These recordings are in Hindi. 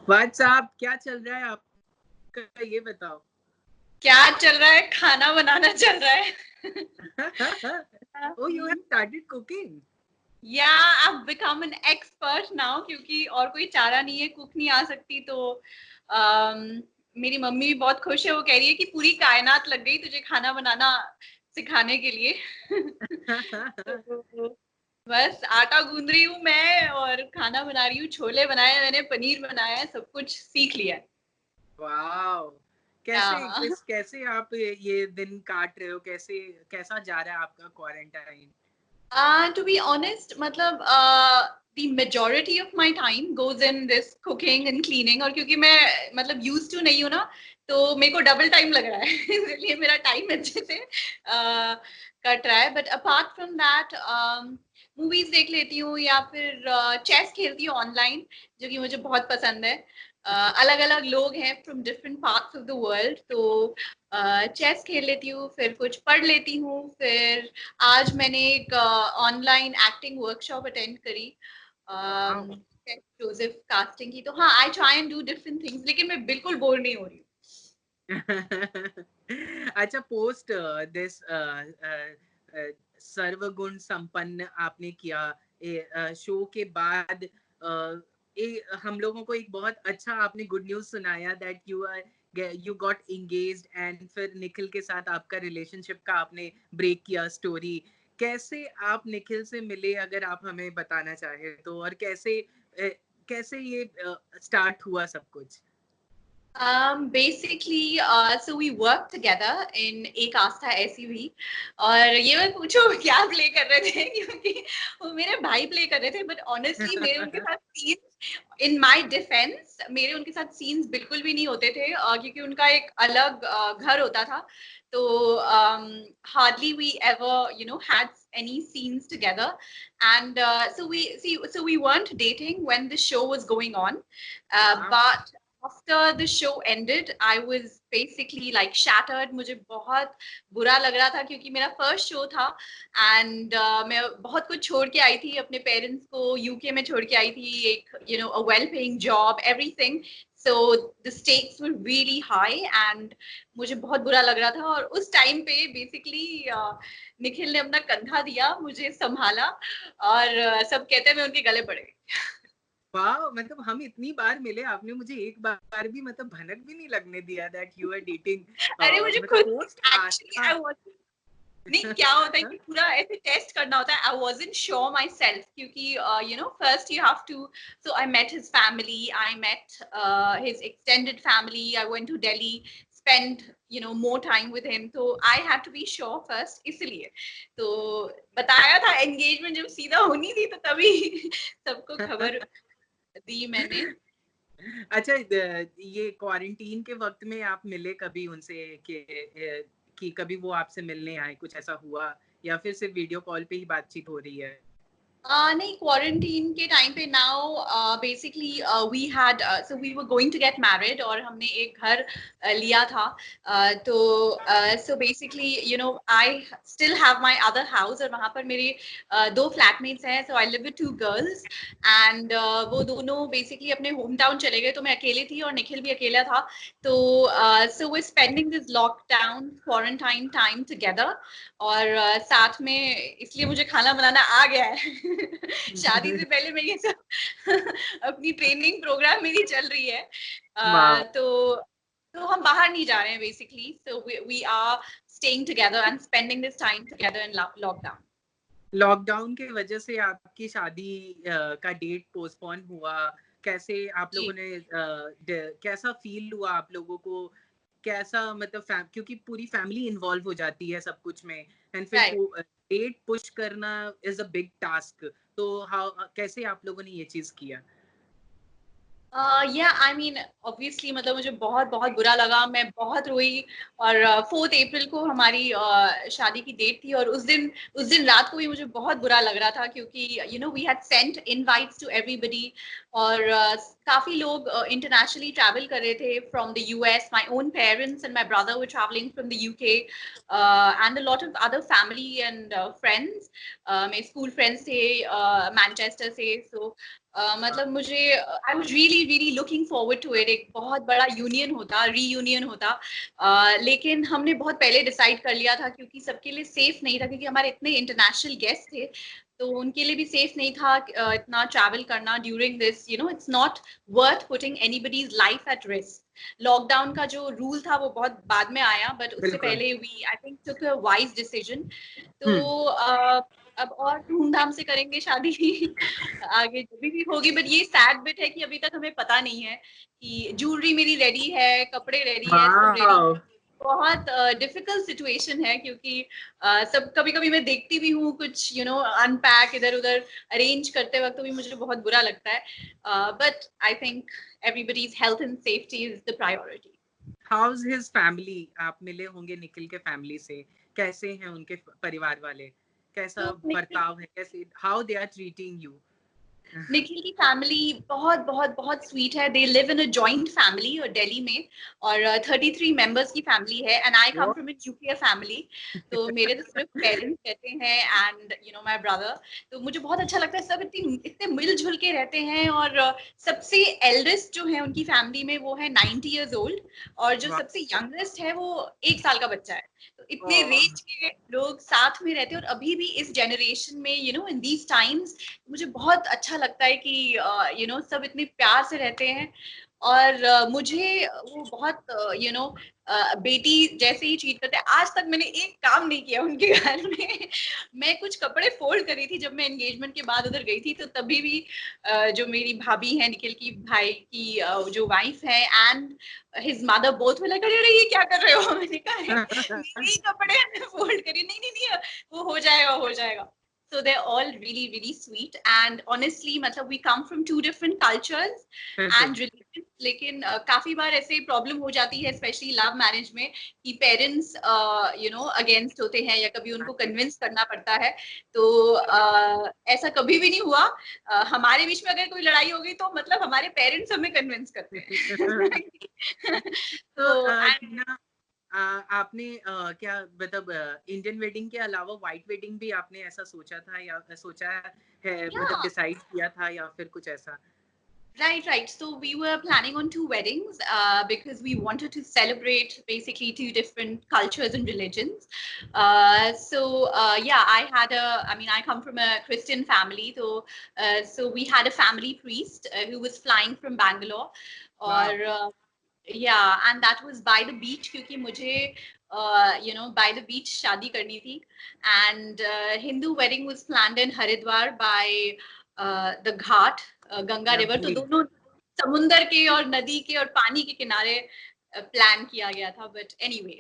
व्हाट्सएप क्या चल रहा है आपका, ये बताओ। क्या चल रहा है? खाना बनाना चल रहा है। Oh, you have started cooking. या I've become an expert now क्योंकि और कोई चारा नहीं है, कुक नहीं आ सकती तो मेरी मम्मी भी बहुत खुश है। वो कह रही है कि पूरी कायनात लग गई तुझे खाना बनाना सिखाने के लिए। तो बस आटा गूंद रही हूँ मैं और खाना बना रही हूँ। छोले बनाए मैंने, पनीर बनाया है, सब कुछ सीख लिया है। वाओ, कैसे आप ये दिन काट रहे हो, कैसा जा रहा है आपका क्वारंटाइन? To be honest, मतलब the majority of my time goes in this cooking and cleaning। और क्योंकि मैं मतलब used to नहीं हूँ ना, तो मेरे को डबल टाइम लग रहा है। इसलिए मेरा टाइम अच्छे से कट रहा है। But apart from that movies देख लेती हूँ या फिर चेस खेलती हूँ ऑनलाइन, जो कि मुझे बहुत पसंद है। अलग अलग लोग हैं from different parts of the world, तो चेस खेल लेती हूँ, फिर कुछ पढ़ लेती हूँ। फिर आज मैंने एक ऑनलाइन एक्टिंग वर्कशॉप अटेंड करी वाओ। जोसेफ कास्टिंग की। तो हाँ, I try and do different things, लेकिन मैं बिल्कुल बोर नहीं हो रही हूँ। अच्छा, पोस्ट दिस सर्वगुण संपन्न आपने किया शो के बाद, हम लोगों को एक बहुत अच्छा आपने गुड न्यूज सुनाया that you got engaged, and फिर निखिल के साथ आपका रिलेशनशिप का आपने ब्रेक किया स्टोरी। कैसे आप निखिल से मिले, अगर आप हमें बताना चाहे तो, और कैसे ये स्टार्ट हुआ सब कुछ? Basically, so we work together in एक आस्था ऐसी हुई। और ये मत पूछो क्या प्ले कर रहे थे, क्योंकि वो मेरे भाई प्ले कर रहे थे। बट ऑनेस्टली मेरे उनके साथ सीन्स, इन माय डिफेंस, मेरे उनके साथ सीन्स बिल्कुल भी नहीं होते थे, क्योंकि उनका एक अलग घर होता था। तो hardly we ever had any scenes together। And so we weren't dating when the show was going on, वाह। but after the show ended, I was basically like shattered। मुझे बहुत बुरा लग रहा था क्योंकि मेरा फर्स्ट शो था। एंड मैं बहुत कुछ छोड़ के आई थी, अपने पेरेंट्स को यूके में छोड़ के आई थी, एक a well paying job, everything। So the stakes were really high and मुझे बहुत बुरा लग रहा था। और उस टाइम पे बेसिकली निखिल ने अपना कंधा दिया, मुझे संभाला, और सब कहते हैं मैं उनके गले पड़ गई। वाह, मतलब हम इतनी बार मिले, आपने मुझे एक बार भी मतलब भनक भी नहीं लगने दिया दैट यू आर डेटिंग, अरे मुझे मतलब खुद post actually Aastha. I was, नहीं क्या होता है कि पूरा ऐसे टेस्ट करना होता है। I wasn't sure myself क्योंकि first you have to, so I met his family, I met his extended family, I went to Delhi, spend more time with him, तो I had to be sure first, इसलिए तो बताया था। एंगेजमेंट जब सीधा होनी थी तो तभी सबको खबर दी मैंने। अच्छा, ये क्वारंटीन के वक्त में आप मिले कभी उनसे, कि कभी वो आपसे मिलने आए, कुछ ऐसा हुआ, या फिर सिर्फ वीडियो कॉल पे ही बातचीत हो रही है? नहीं, क्वारंटीन के टाइम पे now basically we had, so we were going to get married, और हमने एक घर लिया था। तो so basically I still have my other house, और वहाँ पर मेरे दो फ्लैटमेट्स हैं। So I live with two girls, and वो दोनों बेसिकली अपने होम टाउन चले गए, तो मैं अकेली थी और निखिल भी अकेला था। तो so we spending this lockdown quarantine time together. और साथ में इसलिए मुझे खाना बनाना आ गया है। शादी से पहले मैं ये सब अपनी ट्रेनिंग प्रोग्राम मेरी चल रही है। वाह। तो हम बाहर नहीं जा रहे हैं basically, so we are staying together and spending this time together in lockdown. Lockdown की वजह से आपकी शादी का डेट पोस्टपोन हुआ, कैसे आप लोगों जी, ने कैसा फील हुआ आप लोगों को, कैसा मतलब क्योंकि पूरी फैमिली इन्वॉल्व हो जाती है सब कुछ में, एंड फिर राइट। डेट पुश करना इज अ बिग टास्क। तो हाउ कैसे आप लोगों ने ये चीज किया? या आई मीन ऑब्वियसली मतलब मुझे बहुत बहुत बुरा लगा, मैं बहुत रोई। और 4 अप्रैल को हमारी शादी की डेट थी, और उस दिन रात को भी मुझे बहुत बुरा लग रहा था क्योंकि we had sent invites to everybody. और काफी लोग इंटरनेशनली ट्रैवल कर रहे थे from the US. My own parents and my brother were travelling from the UK, and a lot of other family and friends. मेरे स्कूल फ्रेंड्स थे मैनचेस्टर से। सो मतलब मुझे I was really really looking forward to it, एक बहुत बड़ा यूनियन होता, रीयूनियन होता। लेकिन हमने बहुत पहले डिसाइड कर लिया था क्योंकि सबके लिए सेफ नहीं था, क्योंकि हमारे इतने इंटरनेशनल गेस्ट थे, तो उनके लिए भी सेफ नहीं था इतना ट्रैवल करना during this, you know, it's not worth putting anybody's life at risk. Lockdown का जो रूल था वो बहुत बाद में आया, बट उससे बिल्कुल। पहले we I think took a wise decision. तो हम्म। अब और धूमधाम से करेंगे शादी आगे जो भी होगी। बट ये सैड बिट है कि अभी तक हमें पता नहीं है कि ज्वेलरी मेरी रेडी है, कपड़े रेडी है, सब रेडी। वाह। बहुत डिफिकल्ट सिचुएशन है क्योंकि सब, कभी कभी मैं देखती भी हूँ कुछ, यू नो, अनपैक इधर उधर अरेंज करते वक्त भी मुझे बहुत बुरा लगता है, but I think everybody's health and safety is the priority. House his family, आप मिले होंगे निखिल के फैमिली से, कैसे हैं उनके परिवार वाले, कैसा तो निखिल बर्ताव है, कैसे how they are treating you? Nikhil की फैमिली बहुत बहुत बहुत स्वीट है। They live in a joint family और दिल्ली में, और 33 मेंबर्स की फैमिली है, and I come from a nuclear family. तो मेरे तो सिर्फ पेरेंट्स रहते हैं and you know my brother. तो मुझे बहुत अच्छा लगता है, सब इतने इतने मिलजुल के रहते हैं। और सबसे एल्डेस्ट जो है उनकी फैमिली में वो है 90 इयर्स ओल्ड, और जो वाह। सबसे यंगेस्ट है वो 1 साल का बच्चा है। तो इतने रेंज के लोग साथ में रहते हैं, और अभी भी इस जनरेशन में, you know, in these times मुझे बहुत अच्छा लगता है कि यू नो सब इतने प्यार से रहते हैं। और मुझे वो बहुत यू नो बेटी जैसे ही ट्रीट करते हैं। आज तक मैंने एक काम नहीं किया उनके घर में मैं कुछ कपड़े फोल्ड करी थी जब मैं एंगेजमेंट के बाद उधर गई थी, तो तभी भी जो मेरी भाभी है, निखिल की भाई की जो वाइफ है, एंड हिज मदर, बोथ में लगा, अरे ये क्या कर रहे हो? मैंने कहा मेरे ही कपड़े फोल्ड करिए। नहीं नहीं नहीं, वो हो जाएगा, हो जाएगा। So they're all really really sweet, and honestly मतलब we come from two different cultures बिल्कुल। and religions, लेकिन काफी बार ऐसे प्रॉब्लम हो जाती है स्पेशली लव मैरिज में कि पेरेंट्स यू नो अगेंस्ट होते हैं या कभी उनको कन्विंस करना पड़ता है। तो ऐसा कभी भी नहीं हुआ। हमारे बीच में अगर कोई लड़ाई हो गई तो मतलब हमारे पेरेंट्स हमें कन्विंस करते हैं तो तो टीना, आपने क्या मतलब इंडियन वेडिंग के अलावा व्हाइट वेडिंग भी आपने ऐसा सोचा था या सोचा है, मतलब yeah. डिसाइड किया था या फिर कुछ ऐसा? Right, right. So we were planning on two weddings because we wanted to celebrate basically two different cultures and religions. Yeah, I mean, I come from a Christian family, so we had a family priest who was flying from Bangalore, वाह। or yeah, and that was by the beach क्योंकि मुझे you know by the beach शादी करनी थी, and Hindu wedding was planned in Haridwar by the Ghat, Ganga river. तो लवली। दोनों समुंदर के और नदी के और पानी के किनारे प्लान किया गया था, बट एनीवे।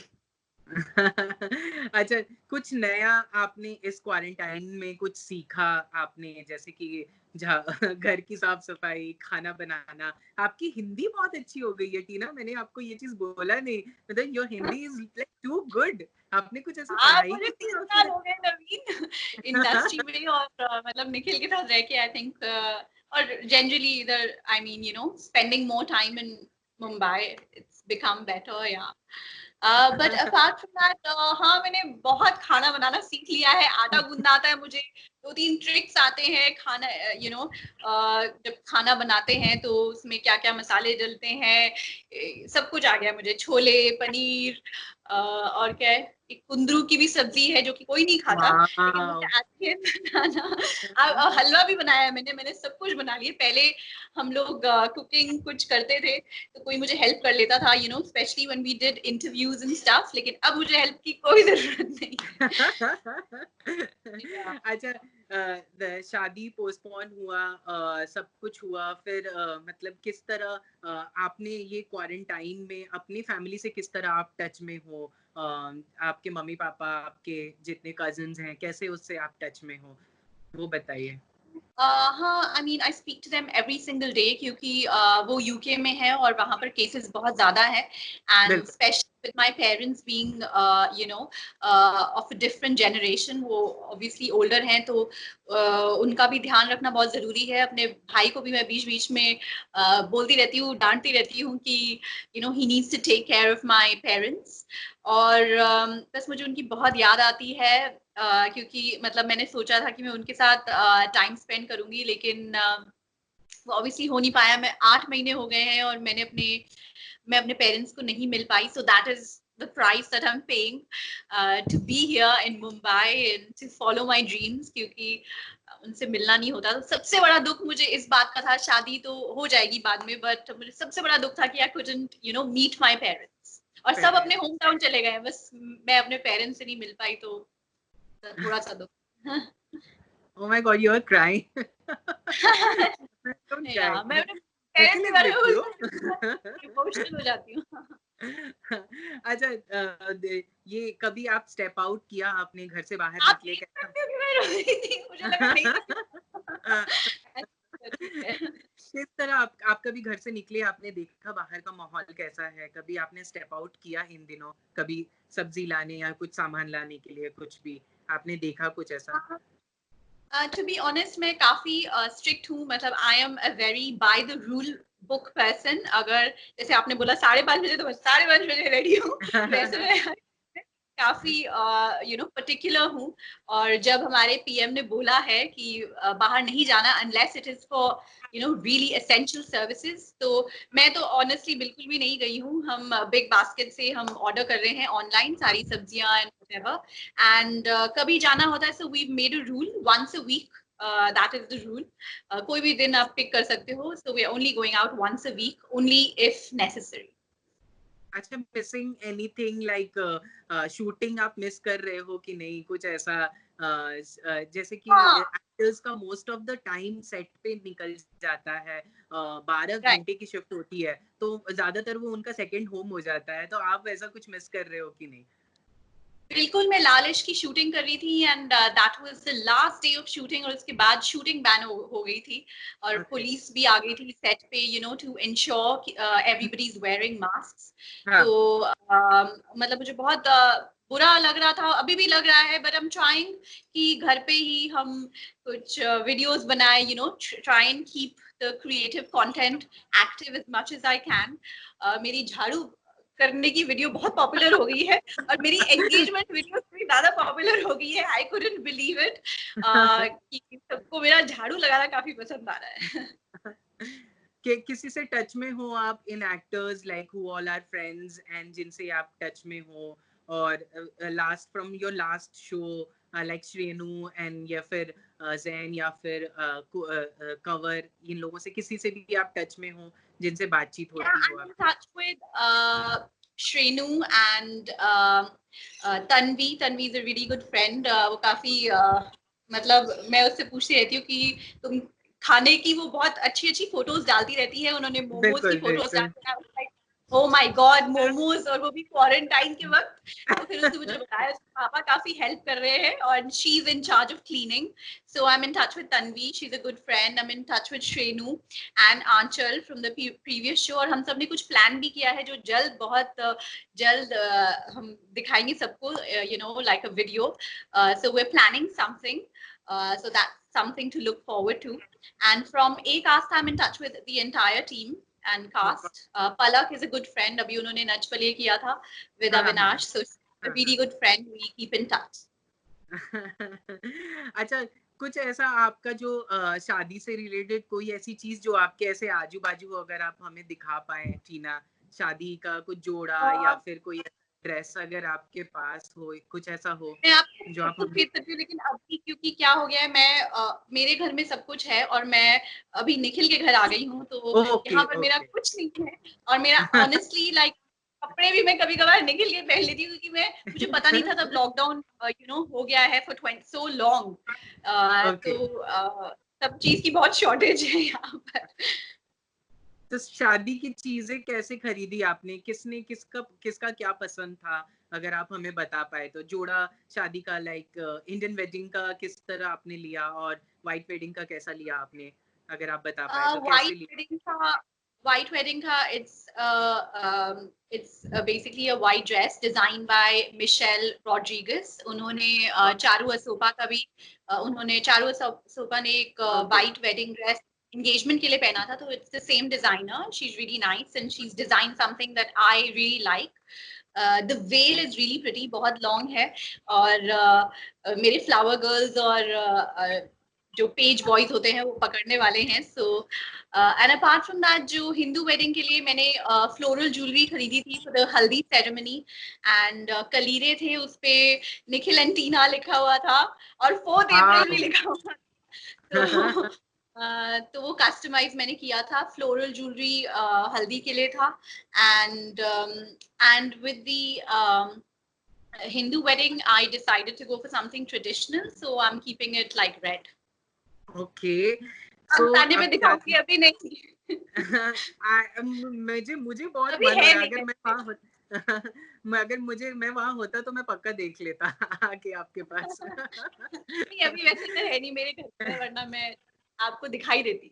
अच्छा, कुछ नया आपने इस क्वारंटाइन में कुछ सीखा आपने, जैसे कि जहाँ घर की साफ सफाई, खाना बनाना? आपकी हिंदी बहुत अच्छी हो गई है टीना, मैंने आपको ये चीज बोला नहीं, मतलब your Hindi is like too good. आपने कुछ ऐसा हाँ, पढ़ाई मुझे की थी 30 या साल फिर? हो गए नवीन इंडस्ट्री में, और मतलब निखिल के साथ रह के आई थिंक, और जनरली इधर I mean you know spending more time in Mumbai, it's become better या। बट अपार्ट फ्रॉम दैट, हाँ मैंने बहुत खाना बनाना सीख लिया है, आटा गूंदना आता है मुझे, 2-3 ट्रिक्स आते हैं खाना, यू नो जब खाना बनाते हैं तो उसमें क्या क्या मसाले डलते हैं, सब कुछ आ गया मुझे, छोले, पनीर, और क्या है, एक कुंदरू की भी सब्जी है जो कि कोई नहीं खाता, लेकिन मुझे वाह। आती है बनाना। हलवा भी बनाया है मैंने सब कुछ बना लिया। पहले हम लोग कुकिंग कुछ करते थे तो कोई मुझे हेल्प कर लेता था, you know specially when we did interviews and stuff, लेकिन अब मुझे हेल्प की कोई जरूरत नहीं है। अच्छा, शादी पोस्टपोन हुआ, सब कुछ हुआ, फिर मतलब किस तरह आपने ये क्वारंटाइन में अपनी फैमिली से किस तरह आप टच में हो? आपके मम्मी पापा, आपके जितने कजिन्स हैं, कैसे उससे आप टच में हो, वो बताइए। हाँ, I mean I speak to them every single day क्योंकि वो यूके में है और वहाँ पर केसेस बहुत ज्यादा है, एंड बिल्कुल। Specially with my parents being you know of a different generation, वो ऑब्वियसली ओल्डर हैं, तो उनका भी ध्यान रखना बहुत जरूरी है। अपने भाई को भी मैं बीच बीच में बोलती रहती हूँ, डांटती रहती हूँ कि you know he needs to take care of my parents. और बस मुझे उनकी बहुत याद आती है, क्योंकि मतलब मैंने सोचा था कि मैं उनके साथ टाइम स्पेंड करूंगी, लेकिन वो ऑब्वियसली हो नहीं पाया। मैं 8 महीने हो गए हैं और मैं अपने पेरेंट्स को नहीं मिल पाई। So that is the price that I'm paying to be here in Mumbai and to follow my dreams, क्योंकि उनसे मिलना नहीं होता। तो सबसे बड़ा दुख मुझे इस बात का था, शादी तो हो जाएगी बाद में, बट मुझे सबसे बड़ा दुख था कि I couldn't meet my parents। और सब अपने होम टाउन चले गए, बस मैं अपने पेरेंट्स से नहीं मिल पाई, तो थोड़ा सा दुख। Oh my God, you're crying. Don't cry. मैं अपने I पेरेंट्स can के live बारे में with you. इमोशनल हो जाती हूँ। अच्छा, ये कभी आप स्टेप आउट किया, आपने घर से बाहर आप निकले देख कैसा? सकते हो कि मैं रो रही थी, मुझे लगा नहीं। किस तरह आप कभी घर से निकले, आपने देखा बाहर का माहौल कैसा है, कभी आपने स्टेप आउट किया इन दिनों, कभी सब्जी लाने या कुछ सामान लाने के लिए, कुछ भी आपने देखा कुछ ऐसा? टू बी ऑनेस्ट मैं काफी स्ट्रिक्ट हूँ, मतलब I am a very by the rule book person. अगर जैसे आपने बोला 5:30 बजे, तो मैं 5:30 बजे रेडी हूँ। वैसे मैं काफी पर्टिकुलर हूँ। और जब हमारे पीएम ने बोला है कि बाहर नहीं जाना unless it is for really essential services, तो मैं तो ऑनेस्टली बिल्कुल भी नहीं गई हूँ। हम बिग बास्केट से हम ऑर्डर कर रहे हैं ऑनलाइन सारी सब्जियां एंड व्हाटएवर। एंड कभी जाना होता है, so we made a rule once a week, that is the rule. कोई भी दिन आप पिक कर सकते हो, so we are only going out once a week, only if necessary. अच्छा, मिसिंग एनीथिंग लाइक शूटिंग आप मिस कर रहे हो कि नहीं, कुछ ऐसा? जैसे कि हाँ, एक्टर्स का most of the time set पे निकल जाता है, 12 राइट। घंटे की शिफ्ट होती है, तो ज्यादातर वो उनका सेकंड होम हो जाता है, तो आप ऐसा कुछ मिस कर रहे हो कि नहीं? बिल्कुल, मैं लाल इश्क की शूटिंग कर रही थी and that was the last day of shooting, और उसके बाद शूटिंग बैन हो गई थी और ओके। पुलिस भी आ गई थी सेट पे, to ensure everybody is wearing mask. हाँ। तो मतलब मुझे बहुत बुरा लग रहा था, अभी भी लग रहा है, बट आई एम ट्राइंग कि घर पे ही हम कुछ वीडियोस बनाए, try and keep the creative content active as much as I can. मेरी झाड़ू करने की वीडियो बहुत पॉपुलर हो गई है और मेरी एंगेजमेंट वीडियो से ज्यादा पॉपुलर हो गई है। आई कुडंट बिलीव इट कि सबको मेरा झाड़ू लगाना काफी पसंद आ रहा है। कि किसी से टच में हो आप, इन actors like who all are friends and जिनसे आप टच में हो, और last from your last show like Shrenu and या फिर जैन या फिर कवर, इन लोगों से किसी से भी आप टच में हो जिनसे बातचीत Yeah, होती हो I'm in आप? touch with Shrenu and Tanvi. Tanvi is a really good friend. वो काफी मतलब मैं उससे पूछती रहती हूँ कि तुम खाने की वो बहुत अच्छी अच्छी फोटोज डालती रहती है। उन्होंने मोमोज की बिल्कुल फोटोज बिल्कुल। डाली, ओ माय गॉड मोमोज, और वो भी क्वारंटाइन के वक्त। तो फिर उसने मुझे बताया उसके पापा काफी हेल्प कर रहे हैं और she is in charge of cleaning. So I am in touch with Tanvi, she is a good friend. I am in touch with Shrenu and Aanchal from the previous show, और हम सब ने कुछ प्लान भी किया है जो जल्द, बहुत जल्द हम दिखाएंगे सबको, like a video. So we are planning something, so that's something to look forward to. And from Acast, I'm in touch with the entire team and cast. Palak is a good friend. अभी उन्होंने नच पले किया था with हाँ हाँ Avinash, so she's a हाँ। really good friend. We keep in touch. अच्छा, कुछ ऐसा आपका जो शादी से रिलेटेड कोई ऐसी चीज जो आपके ऐसे आजू बाजू अगर आप हमें दिखा पाए, टीना, शादी का कुछ जोड़ा या Uh, फिर कोई ड्रेस अगर आपके पास हो, कुछ ऐसा हो मैं आपको जो आप तो हमें? भेज सकती हूँ, लेकिन अभी क्योंकि क्या हो गया है, मैं मेरे घर में सब कुछ है और मैं अभी निखिल के घर आ गई हूँ, तो ओके यहाँ पर मेरा ओके। कुछ नहीं है। और मेरा ऑनेस्टली लाइक कपड़े भी मैं कभी कभार निखिल के पहन लेती हूँ, क्योंकि मुझे पता नहीं था तब लॉकडाउन हो गया है फॉर 20 सो लॉन्ग। ओके, तो सब चीज की बहुत शॉर्टेज है यहाँ पर। तो शादी की चीजें कैसे खरीदी आपने, किसने किसका क्या पसंद था, अगर आप हमें बता पाए तो? जोड़ा शादी का लाइक इंडियन वेडिंग का किस तरह आपने लिया, और व्हाइट वेडिंग का कैसा लिया आपने, अगर आप बता पाए तो कैसे व्हाइट लिया? वेडिंग का व्हाइट वेडिंग का it's basically a white dress design by Michelle Rodrigues. उन्होंने चारू असोपा का भी चारू असोपा ने एक okay. White wedding dress engagement के लिए पहना था, तो it's the same designer. She is really nice and she is design something that I really like. The veil is really pretty, बहुत लॉन्ग है, और मेरे फ्लावर गर्ल्स और जो पेज बॉयज होते हैं वो पकड़ने वाले हैं. So and apart from that जो हिंदू वेडिंग के लिए मैंने फ्लोरल ज्वेलरी खरीदी थी फॉर द हल्दी सेरेमनी एंड कलीरे थे उस पे निखिल एंड टीना लिखा हुआ था और 4th अप्रैल भी लिखा हुआ था. तो तो वो कस्टमाइज मैंने किया था. फ्लोरल ज्वेलरी हल्दी के लिए था and with the Hindu wedding, I decided to go for something traditional, so I'm keeping it like red. Okay. अब So ताने में अब दिखाऊंगी, अभी नहीं. मुझे बहुत अभी मन हो है रहा है, नहीं अगर मैं ऐसे. वहां अगर मैं वहां होता तो मैं पक्का देख लेता आके आपके पास. नहीं अभी वैसे तो है नहीं मेरे घर में, वरना मैं आपको दिखाई देती.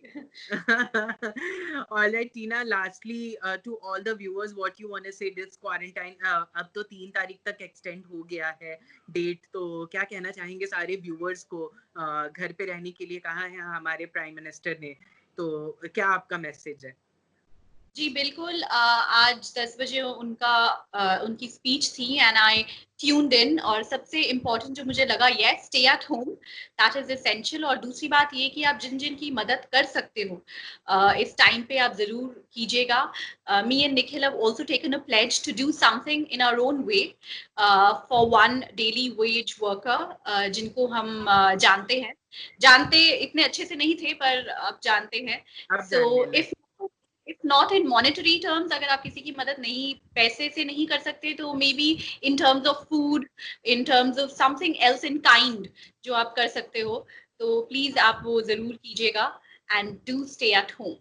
All right, Tina, lastly, to all the viewers, what you want to say this quarantine, अब तो 3 तारीख तक extend हो गया है डेट, तो क्या कहना चाहेंगे सारे viewers को? घर पे रहने के लिए कहा है हमारे प्राइम मिनिस्टर ने, तो क्या आपका मैसेज है? जी बिल्कुल. आज 10 बजे उनकी स्पीच थी एंड आई ट्यून्ड इन. और सबसे इम्पोर्टेंट जो मुझे लगा, yes stay at home, that is essential. और दूसरी बात ये कि आप जिन जिन की मदद कर सकते हो इस टाइम पे आप जरूर कीजिएगा. Me and Nikhil have also taken a pledge to do something in our own way for one daily wage worker जिनको हम जानते इतने अच्छे से नहीं थे पर अब जानते हैं. अब सो जानने लगे. If not in monetary terms, अगर आप किसी की मदद नहीं पैसे से नहीं कर सकते, तो may be in terms of food, in terms of something else in kind जो आप कर सकते हो, तो प्लीज आप वो जरूर कीजिएगा and do stay at home.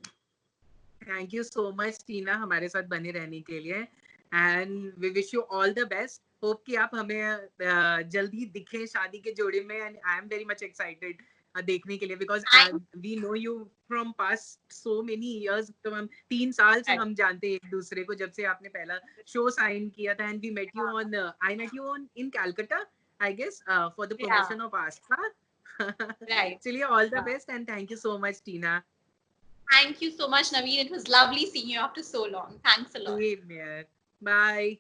Thank you so much Tina हमारे साथ बने रहने के लिए, and we wish you all the best. Hope कि आप हमें जल्दी दिखें शादी के जोड़े में, and I am very much excited देखने के लिए, because we know you from past so many years. तो हम 3 साल से हम जानते हैं एक दूसरे को, जब से आपने पहला शो साइन किया था, and we met you on I met you on in Calcutta I guess for the promotion of Aastha. चलिए, all the best and thank you so much Tina. Thank you so much, Naveen. It was lovely seeing you after so long. Thanks a lot. Same here. Bye.